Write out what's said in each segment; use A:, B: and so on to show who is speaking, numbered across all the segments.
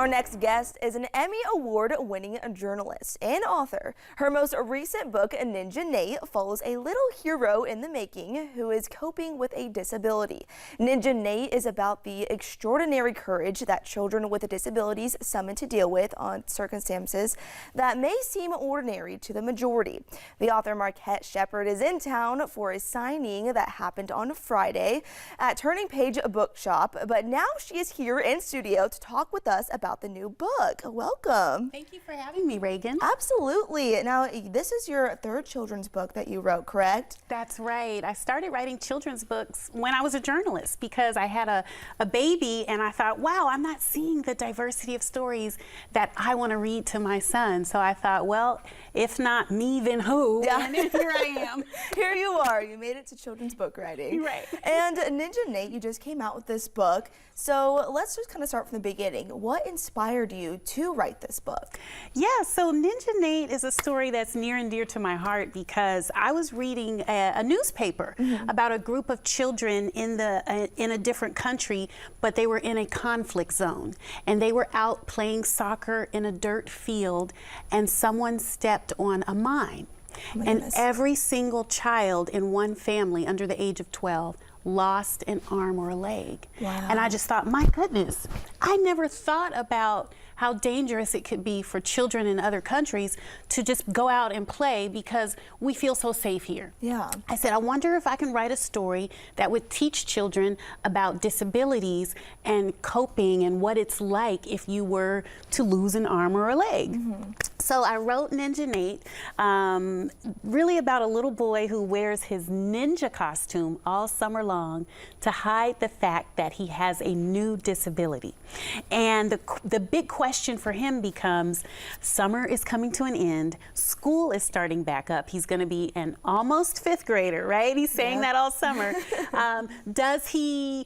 A: Our next guest is an Emmy Award-winning journalist and author. Her most recent book, Ninja Nate, follows a little hero in the making who is coping with a disability. Ninja Nate is about the extraordinary courage that children with disabilities summon to deal with on circumstances that may seem ordinary to the majority. The author Markette Shepard is in town for a signing that happened on Friday at Turning Page Bookshop, but now she is here in studio to talk with us about the new book. Welcome.
B: Thank you for having me, Reagan.
A: Absolutely. Now, this is your third children's book that you wrote, correct?
B: That's right. I started writing children's books when I was a journalist because I had a baby and I thought, wow, I'm not seeing the diversity of stories that I want to read to my son. So I thought, well, if not me, then who?
A: Yeah.
B: And here I am.
A: Here you are. You made it to children's book writing.
B: Right.
A: And Ninja Nate, you just came out with this book. So let's just kind of start from the beginning. What inspired you to write this book?
B: Yeah, so Ninja Nate is a story that's near and dear to my heart because I was reading a newspaper about a group of children in a different country, but they were in a conflict zone. And they were out playing soccer in a dirt field, and someone stepped on a mine.
A: Oh,
B: and every single child in one family under the age of 12 lost an arm or a leg.
A: Wow.
B: And I just thought, my goodness, I never thought about how dangerous it could be for children in other countries to just go out and play because we feel so safe here.
A: Yeah.
B: I said, I wonder if I can write a story that would teach children about disabilities and coping and what it's like if you were to lose an arm or a leg. So I wrote Ninja Nate, really about a little boy who wears his ninja costume all summer long to hide the fact that he has a new disability. And the big question for him becomes, summer is coming to an end, school is starting back up. He's going to be an almost fifth grader, right? He's saying that all summer. Does he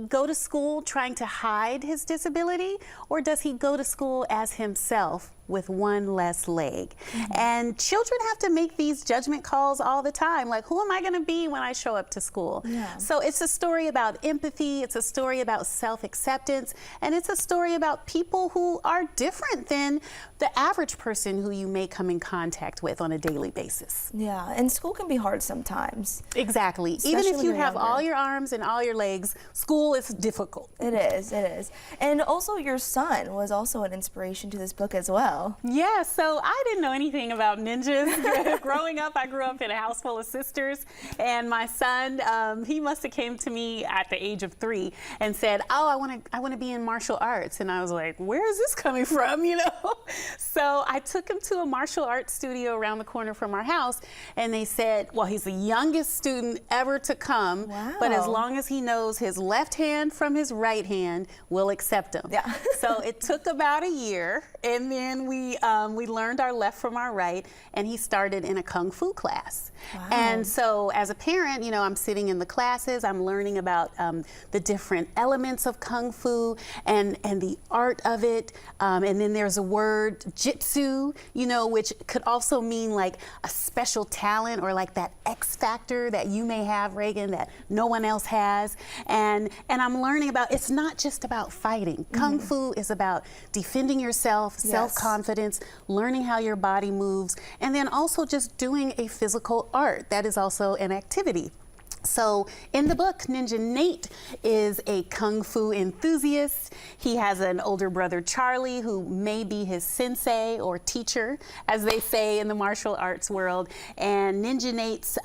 B: go to school trying to hide his disability, or does he go to school as himself with one less leg? And children have to make these judgment calls all the time, like, who am I going to be when I show up to school? So it's a story about empathy, it's a story about self-acceptance, and it's a story about people who are different than the average person who you may come in contact with on a daily basis.
A: Yeah, and school can be hard sometimes.
B: Exactly.
A: Especially
B: even if you
A: when
B: have
A: you're
B: all
A: younger.
B: your arms and all your legs, school is difficult.
A: It is, it is. And also your son was also an inspiration to this book as well.
B: Yeah, so I didn't know anything about ninjas. Growing up, I grew up in a house full of sisters, and my son, he must have came to me at the age of 3 and said, oh, I want to be in martial arts. And I was like, where is this coming from, you know? So I took him to a martial arts studio around the corner from our house, and they said, well, he's the youngest student ever to come, but as long as he knows his left hand from his right hand, we'll accept him.
A: Yeah.
B: So it took about a year, and then we learned our left from our right, and he started in a Kung Fu class. And so as a parent, you know, I'm sitting in the classes, I'm learning about the different elements of Kung Fu and the art of it. And then there's a word, jitsu, you know, which could also mean like a special talent or like that X factor that you may have, Reagan, that no one else has. And I'm learning about, it's not just about fighting. Kung Fu is about defending yourself, self-confidence, learning how your body moves, and then also just doing a physical art. That is also an activity. So in the book, Ninja Nate is a Kung Fu enthusiast. He has an older brother, Charlie, who may be his sensei or teacher, as they say in the martial arts world. And Ninja Nate's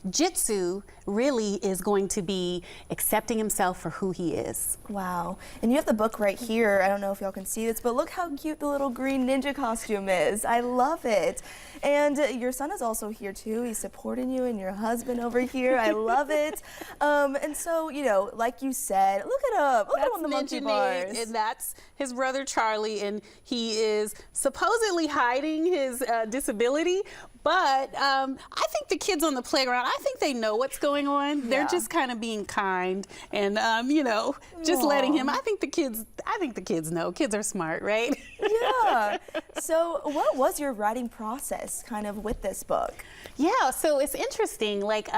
B: jitsu really is going to be accepting himself for who he is.
A: Wow. And you have the book right here. I don't know if y'all can see this, but look how cute the little green ninja costume is. I love it. And your son is also here too. He's supporting you and your husband over here. I love it. And so, you know, like you said, look at him. Look at him on the monkey bars.
B: And that's his brother Charlie, and he is supposedly hiding his disability, but I think the kids on the playground, I think they know what's going on. They're just kind of being kind and you know, just letting him. I think the kids know. Kids are smart, right?
A: Yeah. So what was your writing process kind of with this book?
B: Yeah, so it's interesting. Like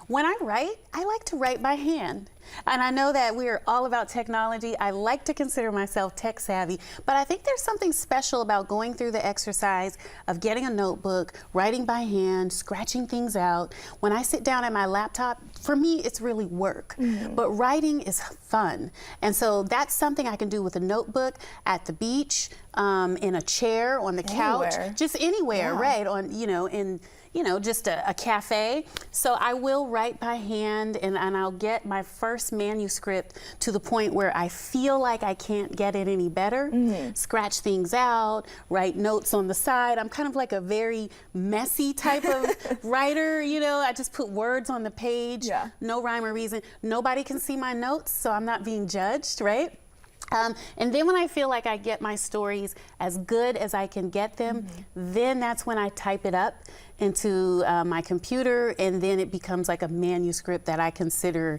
B: when I write, I like to write by hand. And I know that we're all about technology. I like to consider myself tech savvy, but I think there's something special about going through the exercise of getting a notebook, writing by hand, scratching things out. When I sit down at my laptop, for me, it's really work, but writing is fun. And so that's something I can do with a notebook at the beach, in a chair, on the couch, just anywhere, right? On, just a cafe. So I will write by hand, and I'll get my first manuscript to the point where I feel like I can't get it any better, scratch things out, write notes on the side. I'm kind of like a very messy type of writer, I just put words on the page, no rhyme or reason. Nobody can see my notes, so I'm not being judged, right? And then when I feel like I get my stories as good as I can get them, then that's when I type it up into my computer, and then it becomes like a manuscript that I consider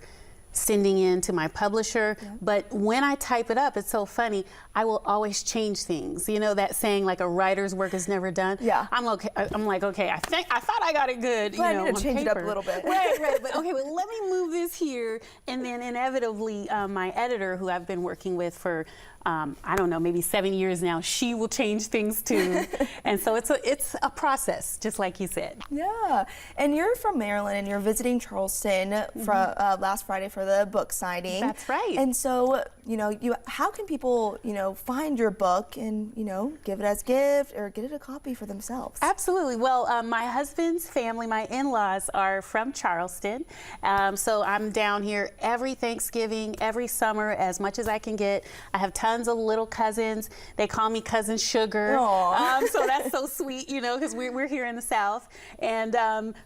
B: sending in to my publisher. But when I type it up, it's so funny, I will always change things. That saying, like, a writer's work is never done. I'm like, okay, I thought I got it good.
A: But I need to change it up a little bit.
B: Right. But okay, well, let me move this here. And then inevitably, my editor, who I've been working with for I don't know, maybe 7 years now, she will change things too. And so it's a process, just like you said.
A: Yeah. And you're from Maryland, and you're visiting Charleston from last Friday for the book signing.
B: That's right.
A: And so, how can people, find your book and, give it as gift or get it a copy for themselves?
B: Absolutely. Well, my husband's family, my in-laws, are from Charleston. So I'm down here every Thanksgiving, every summer, as much as I can get. I have tons of little cousins. They call me Cousin Sugar. So that's so sweet, because we're here in the South. And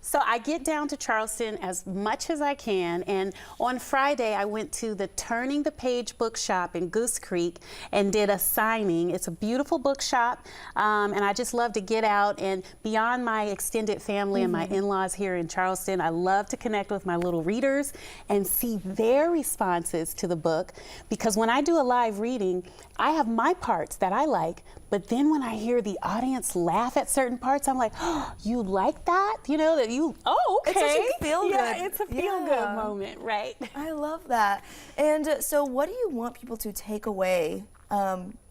B: so I get down to Charleston as much as I can. And on Friday, I went to the Turning the Page bookshop in Goose Creek and did a signing. It's a beautiful bookshop. And I just love to get out, and beyond my extended family and my in-laws here in Charleston, I love to connect with my little readers and see their responses to the book. Because when I do a live reading, I have my parts that I like, but then when I hear the audience laugh at certain parts, I'm like, oh, you like that? Okay.
A: It's such a feel-good.
B: Yeah, it's a feel-good moment, right?
A: I love that. And so what do you want people to take away,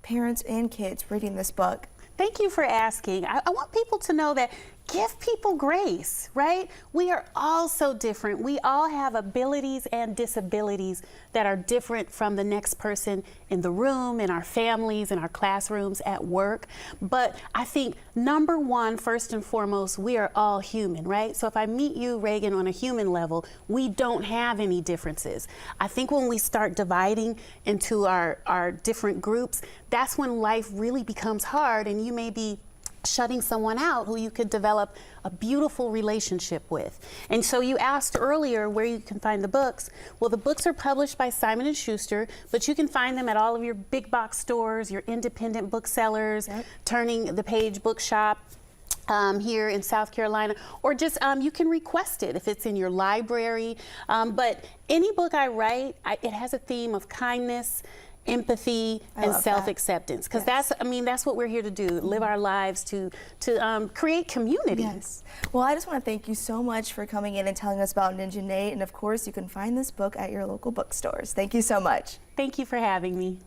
A: parents and kids, reading this book?
B: Thank you for asking. I want people to know that give people grace, right? We are all so different. We all have abilities and disabilities that are different from the next person in the room, in our families, in our classrooms, at work. But I think number one, first and foremost, we are all human, right? So if I meet you, Reagan, on a human level, we don't have any differences. I think when we start dividing into our different groups, that's when life really becomes hard, and you may be shutting someone out who you could develop a beautiful relationship with. And so you asked earlier where you can find the books. Well, the books are published by Simon & Schuster, but you can find them at all of your big box stores, your independent booksellers, Turning the Page bookshop here in South Carolina, or just you can request it if it's in your library. But any book I write, it has a theme of kindness, empathy, and self-acceptance, because that's what we're here to do, live our lives to create community.
A: Yes. Well, I just want to thank you so much for coming in and telling us about Ninja Nate, and of course you can find this book at your local bookstores. Thank you so much.
B: Thank you for having me.